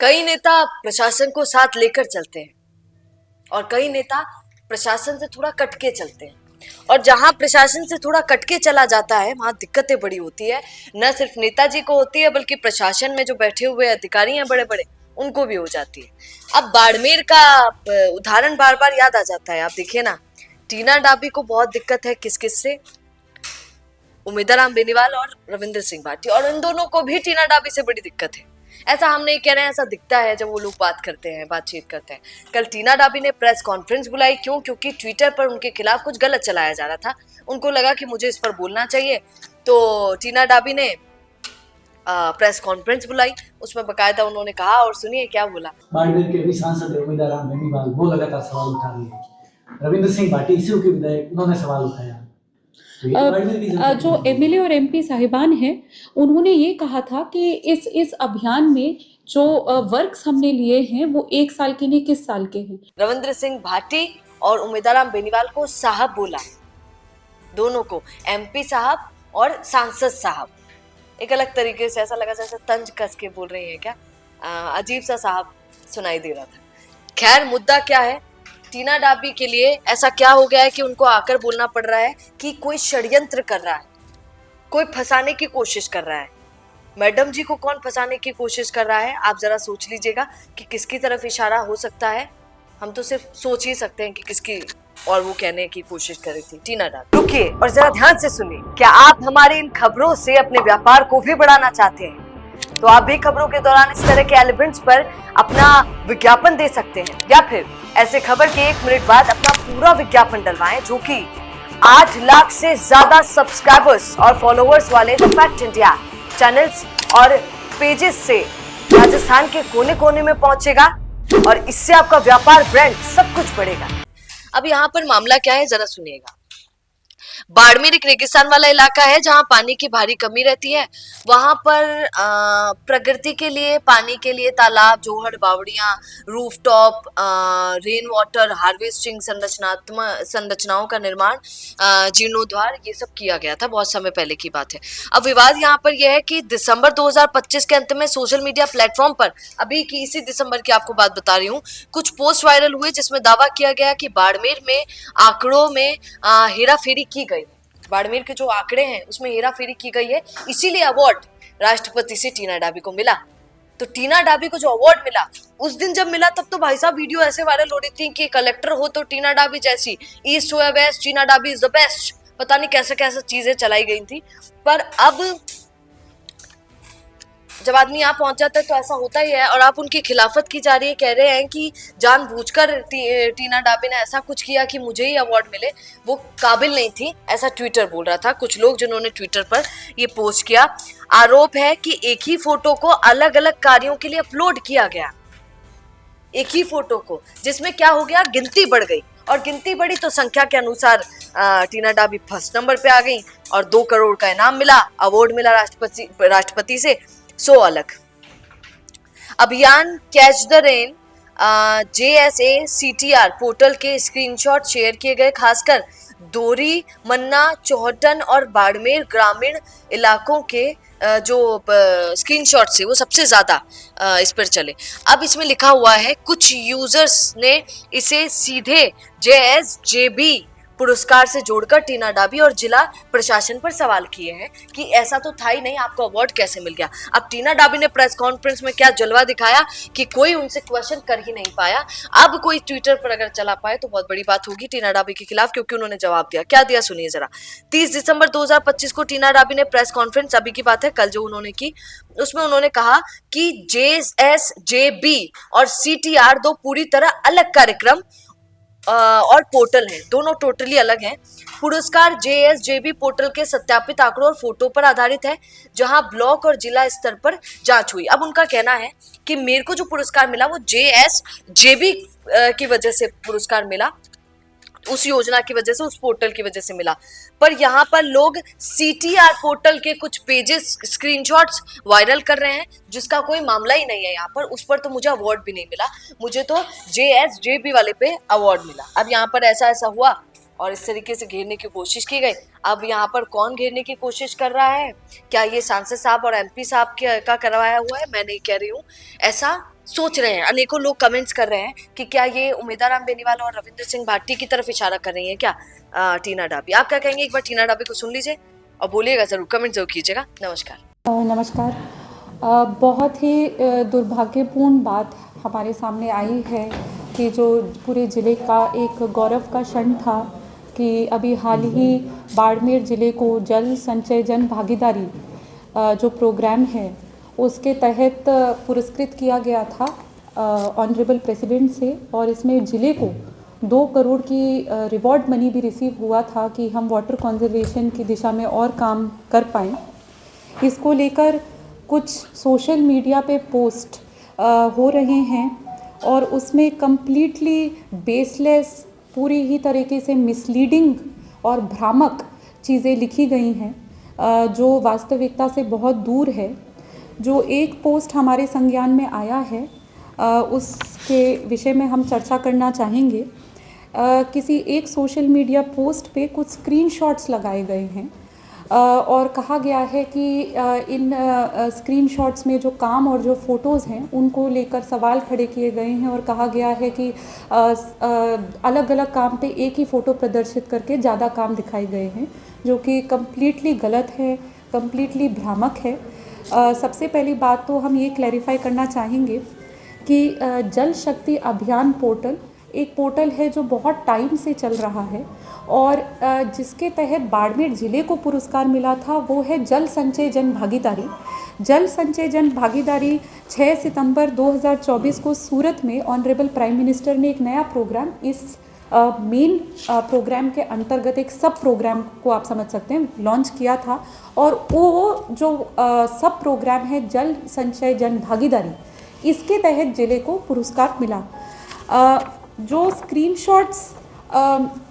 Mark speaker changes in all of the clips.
Speaker 1: कई नेता प्रशासन को साथ लेकर चलते हैं और कई नेता प्रशासन से थोड़ा कटके चलते हैं। और जहां प्रशासन से थोड़ा कटके चला जाता है वहां दिक्कतें बड़ी होती है। न सिर्फ नेताजी को होती है बल्कि प्रशासन में जो बैठे हुए अधिकारी हैं बड़े बड़े, उनको भी हो जाती है। अब बाड़मेर का उदाहरण बार बार याद आ जाता है। आप देखिए ना, टीना डाबी को बहुत दिक्कत है किस किस से, उम्मीदराम बेनीवाल और रविंद्र सिंह भाटी, और इन दोनों को भी टीना डाबी से बड़ी दिक्कत है। ऐसा हम नहीं कह रहे हैं, ऐसा दिखता है जब वो लोग बात करते हैं, बातचीत करते हैं। कल टीना डाबी ने प्रेस कॉन्फ्रेंस बुलाई, क्यों? क्योंकि ट्विटर पर उनके खिलाफ कुछ गलत चलाया जा रहा था। उनको लगा कि मुझे इस पर बोलना चाहिए, तो टीना डाबी ने प्रेस कॉन्फ्रेंस बुलाई। उसमें बकायदा उन्होंने कहा, और सुनिए क्या बोला।
Speaker 2: बाड़मेर के भी सांसद उम्मीदवार बेनीवाल वो लगातार सवाल उठा रही है। रविंद्र सिंह भाटी इसी के विधायक, उन्होंने सवाल उठाया।
Speaker 3: जो एमएलए और एमपी साहिबान हैं, उन्होंने ये कहा था कि इस अभियान में जो वर्क्स हमने लिए हैं वो 1 साल के नहीं, किस साल के हैं।
Speaker 1: रविंद्र सिंह भाटी और उम्मीदवार बेनीवाल को साहब बोला, दोनों को एमपी साहब और सांसद साहब। एक अलग तरीके से ऐसा लगा जैसे तंज कस के बोल रही है क्या, अजीब सा साहब सुनाई दे रहा था। खैर, मुद्दा क्या है, टीना डाबी के लिए ऐसा क्या हो गया है कि उनको आकर बोलना पड़ रहा है कि कोई षड्यंत्र कर रहा है, कोई फंसाने की कोशिश कर रहा है। मैडम जी को कौन फंसाने की कोशिश कर रहा है, आप जरा सोच लीजिएगा कि किसकी तरफ इशारा हो सकता है। हम तो सिर्फ सोच ही सकते हैं कि किसकी, और वो कहने की कोशिश कर रही थी टीना डाबी। रुकिए और जरा ध्यान से सुनिए। क्या आप हमारे इन खबरों से अपने व्यापार को भी बढ़ाना चाहते हैं? तो आप भी खबरों के दौरान इस तरह के एलिमेंट्स पर अपना विज्ञापन दे सकते हैं, या फिर ऐसे खबर के 1 मिनट बाद अपना पूरा विज्ञापन डलवाएं, जो कि 8 लाख से ज्यादा सब्सक्राइबर्स और फॉलोअर्स वाले द फैक्ट इंडिया चैनल्स और पेजेस से राजस्थान के कोने कोने में पहुंचेगा, और इससे आपका व्यापार, ब्रांड, सब कुछ बढ़ेगा। अब यहाँ पर मामला क्या है, जरा सुनिएगा। बाड़मेर एक रेगिस्तान वाला इलाका है जहां पानी की भारी कमी रहती है। वहां पर प्रकृति के लिए, पानी के लिए तालाब, जोहड़, बावड़ियां, रूफटॉप, रेन वाटर हार्वेस्टिंग संरचनाओं का निर्माण, जीर्णोद्धार, ये सब किया गया था। बहुत समय पहले की बात है। अब विवाद यहाँ पर यह है कि दिसंबर 2025 के अंत में सोशल मीडिया प्लेटफॉर्म पर, अभी की इसी दिसंबर की आपको बात बता रही हूँ, कुछ पोस्ट वायरल हुए जिसमें दावा किया गया कि बाड़मेर में आंकड़ों में हेराफेरी की गई। बाड़मेर के जो आंकड़े हैं उसमें हेराफेरी की गई है, इसीलिए अवार्ड राष्ट्रपति से टीना डाबी को मिला। तो टीना डाबी को जो अवार्ड मिला, उस दिन जब मिला तब तो भाई साहब वीडियो ऐसे वायरल हो रही थी कि कलेक्टर हो तो टीना डाबी जैसी, ईस्ट हो या west, Tina Dabi is the best, पता नहीं कैसे कैसे चीजें चलाई गई थी। पर अब जब आदमी यहाँ पहुंच जाता है तो ऐसा होता ही है, और आप उनकी खिलाफत की जा रही है। कह रहे हैं कि जानबूझकर टीना डाबी ने ऐसा कुछ किया कि मुझे ही अवार्ड मिले, वो काबिल नहीं थी, ऐसा ट्विटर बोल रहा था कुछ लोग जिन्होंने ट्विटर पर ये पोस्ट किया। आरोप है कि एक ही फोटो को अलग अलग कार्यों के लिए अपलोड किया गया, एक ही फोटो को, जिसमें क्या हो गया, गिनती बढ़ गई, और गिनती बढ़ी तो संख्या के अनुसार टीना डाबी फर्स्ट नंबर पे आ गई और 2 करोड़ का इनाम मिला, अवार्ड मिला राष्ट्रपति से। सो अलग अभियान catch the rain JSACTR portal के स्क्रीनशॉट शेयर किए गए, खासकर दोरी, मन्ना, चौहटन और बाड़मेर ग्रामीण इलाकों के जो स्क्रीनशॉट से वो सबसे ज्यादा इस पर चले। अब इसमें लिखा हुआ है, कुछ यूजर्स ने इसे सीधे JSJB पुरस्कार से जोड़कर टीना डाबी और जिला प्रशासन पर सवाल किए हैं कि ऐसा तो था ही नहीं, आपको अवार्ड कैसे मिल गया। अब टीना डाबी ने प्रेस कॉन्फ्रेंस में क्या जलवा दिखाया कि कोई उनसे क्वेश्चन कर ही नहीं पाया। अब कोई ट्विटर पर अगर चला पाए तो बहुत बड़ी बात होगी टीना डाबी के खिलाफ, क्योंकि उन्होंने जवाब दिया। क्या दिया सुनिए जरा। 30 दिसंबर 2025 को टीना डाबी ने प्रेस कॉन्फ्रेंस, अभी की बात है, कल जो उन्होंने की, उसमें उन्होंने कहा कि JSJB और CTR 2 पूरी तरह अलग कार्यक्रम और पोर्टल है, दोनों टोटली अलग हैं। पुरस्कार JSJB पोर्टल के सत्यापित आंकड़ों और फोटो पर आधारित है, जहां ब्लॉक और जिला स्तर पर जांच हुई। अब उनका कहना है कि मेरे को जो पुरस्कार मिला वो JSJB की वजह से पुरस्कार मिला, उस योजना की वजह से, उस पोर्टल की वजह से मिला। पर यहाँ पर लोग CTR पोर्टल के कुछ पेजेस, स्क्रीनशॉट्स वायरल कर रहे हैं, जिसका कोई मामला ही नहीं है यहाँ पर। उस पर तो मुझे अवार्ड भी नहीं मिला, मुझे तो JSJB वाले पे अवार्ड मिला। अब यहाँ पर ऐसा ऐसा हुआ और इस तरीके से घेरने की कोशिश की गई। अब यहाँ पर कौन घेरने की कोशिश कर रहा है? क्या ये सांसद साहब और MP साहब का करवाया हुआ है? मैं नहीं कह रही हूँ ऐसा, सोच रहे हैं, अनेकों लोग कमेंट्स कर रहे हैं कि क्या ये उमेदाराम बेनीवाल और रविंद्र सिंह भाटी की तरफ इशारा कर रही है क्या टीना डाबी? आप क्या कहेंगे? एक बार टीना डाबी को सुन लीजिए और बोलिएगा जरूर, कमेंट जरूर कीजिएगा। नमस्कार।
Speaker 3: नमस्कार। बहुत ही दुर्भाग्यपूर्ण बात हमारे सामने आई है कि जो पूरे ज़िले का एक गौरव का क्षण था कि अभी हाल ही बाड़मेर ज़िले को जल संचय जन भागीदारी जो प्रोग्राम है उसके तहत पुरस्कृत किया गया था ऑनरेबल प्रेसिडेंट से, और इसमें ज़िले को 2 करोड़ की रिवॉर्ड मनी भी रिसीव हुआ था कि हम वाटर कंजर्वेशन की दिशा में और काम कर पाएँ। इसको लेकर कुछ सोशल मीडिया पे पोस्ट हो रहे हैं और उसमें कम्प्लीटली बेसलेस, पूरी ही तरीके से मिसलीडिंग और भ्रामक चीज़ें लिखी गई हैं जो वास्तविकता से बहुत दूर है। जो एक पोस्ट हमारे संज्ञान में आया है उसके विषय में हम चर्चा करना चाहेंगे। किसी एक सोशल मीडिया पोस्ट पे कुछ स्क्रीनशॉट्स लगाए गए हैं और कहा गया है कि इन स्क्रीनशॉट्स में जो काम और जो फ़ोटोज़ हैं उनको लेकर सवाल खड़े किए गए हैं और कहा गया है कि अलग अलग काम पे एक ही फ़ोटो प्रदर्शित करके ज़्यादा काम दिखाए गए हैं, जो कि कम्प्लीटली गलत है, कम्प्लीटली भ्रामक है। सबसे पहली बात तो हम ये क्लैरिफाई करना चाहेंगे कि जल शक्ति अभियान पोर्टल एक पोर्टल है जो बहुत टाइम से चल रहा है और जिसके तहत बाड़मेर ज़िले को पुरस्कार मिला था वो है जल संचय जन भागीदारी। जल संचय जन भागीदारी 6 सितंबर 2024 को सूरत में ऑनरेबल प्राइम मिनिस्टर ने एक नया प्रोग्राम, इस मेन प्रोग्राम के अंतर्गत एक सब प्रोग्राम को आप समझ सकते हैं, लॉन्च किया था। और वो जो सब प्रोग्राम है जल संचय जन भागीदारी, इसके तहत ज़िले को पुरस्कार मिला। जो स्क्रीनशॉट्स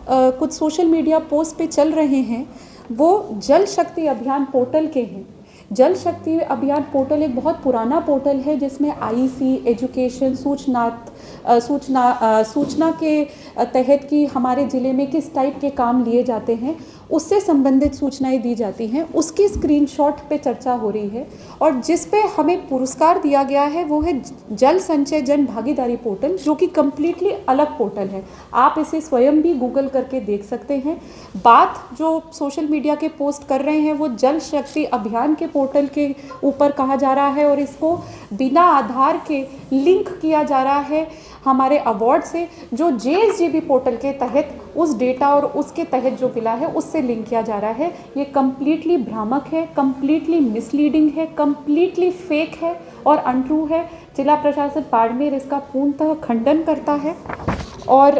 Speaker 3: कुछ सोशल मीडिया पोस्ट पे चल रहे हैं वो जल शक्ति अभियान पोर्टल के हैं। जल शक्ति अभियान पोर्टल एक बहुत पुराना पोर्टल है जिसमें आईसी, एजुकेशन, सूचना के तहत कि हमारे ज़िले में किस टाइप के काम लिए जाते हैं उससे संबंधित सूचनाएं दी जाती हैं, उसकी स्क्रीनशॉट पे चर्चा हो रही है। और जिस पे हमें पुरस्कार दिया गया है वो है जल संचय जन भागीदारी पोर्टल, जो कि कम्प्लीटली अलग पोर्टल है। आप इसे स्वयं भी गूगल करके देख सकते हैं। बात जो सोशल मीडिया के पोस्ट कर रहे हैं वो जल शक्ति अभियान के पोर्टल के ऊपर कहा जा रहा है और इसको बिना आधार के लिंक किया जा रहा है हमारे अवार्ड से, जो JSGB पोर्टल के तहत उस डेटा और उसके तहत जो मिला है उससे लिंक किया जा रहा है। ये कम्प्लीटली भ्रामक है, कम्प्लीटली मिसलीडिंग है, कम्प्लीटली फेक है और अनट्रू है। जिला प्रशासन बाड़मेर इसका पूर्णतः खंडन करता है। और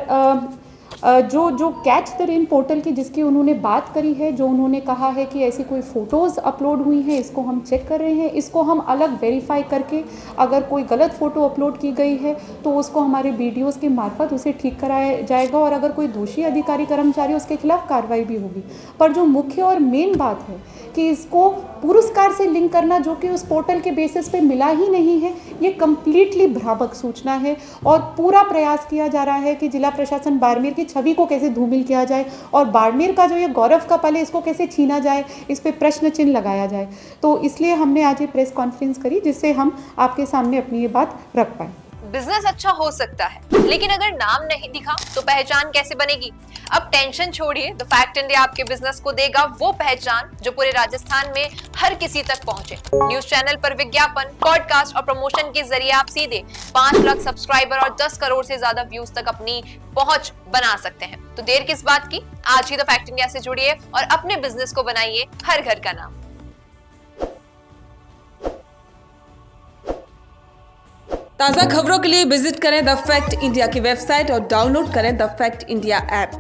Speaker 3: जो कैच द रेन पोर्टल की जिसकी उन्होंने बात करी है, जो उन्होंने कहा है कि ऐसी कोई फ़ोटोज़ अपलोड हुई हैं, इसको हम चेक कर रहे हैं। इसको हम अलग वेरीफाई करके अगर कोई गलत फ़ोटो अपलोड की गई है तो उसको हमारे वीडियोज़ के मार्फत उसे ठीक कराया जाएगा और अगर कोई दोषी अधिकारी कर्मचारी उसके खिलाफ कार्रवाई भी होगी। पर जो मुख्य और मेन बात है कि इसको पुरस्कार से लिंक करना, जो कि उस पोर्टल के बेसिस पे मिला ही नहीं है, ये कम्प्लीटली भ्रामक सूचना है। और पूरा प्रयास किया जा रहा है कि जिला प्रशासन बाड़मेर की छवि को कैसे धूमिल किया जाए और बाड़मेर का जो ये गौरव का पल है इसको कैसे छीना जाए, इस पे प्रश्न चिन्ह लगाया जाए। तो इसलिए हमने आज ये प्रेस कॉन्फ्रेंस करी जिससे हम आपके सामने अपनी ये बात रख पाए।
Speaker 4: बिजनेस अच्छा हो सकता है, लेकिन अगर नाम नहीं दिखा तो पहचान कैसे बनेगी? अब टेंशन छोड़िए, द फैक्ट इंडिया आपके बिजनेस को देगा वो पहचान जो पूरे राजस्थान में हर किसी तक पहुंचे। न्यूज चैनल पर विज्ञापन, पॉडकास्ट और प्रमोशन के जरिए आप सीधे 5 लाख सब्सक्राइबर और 10 करोड़ से ज्यादा व्यूज तक अपनी पहुंच बना सकते हैं। तो देर किस बात की, आज ही द फैक्ट इंडिया से जुड़िए और अपने बिजनेस को बनाइए हर घर का नाम।
Speaker 5: ताज़ा खबरों के लिए विजिट करें द फैक्ट इंडिया की वेबसाइट और डाउनलोड करें द फैक्ट इंडिया ऐप।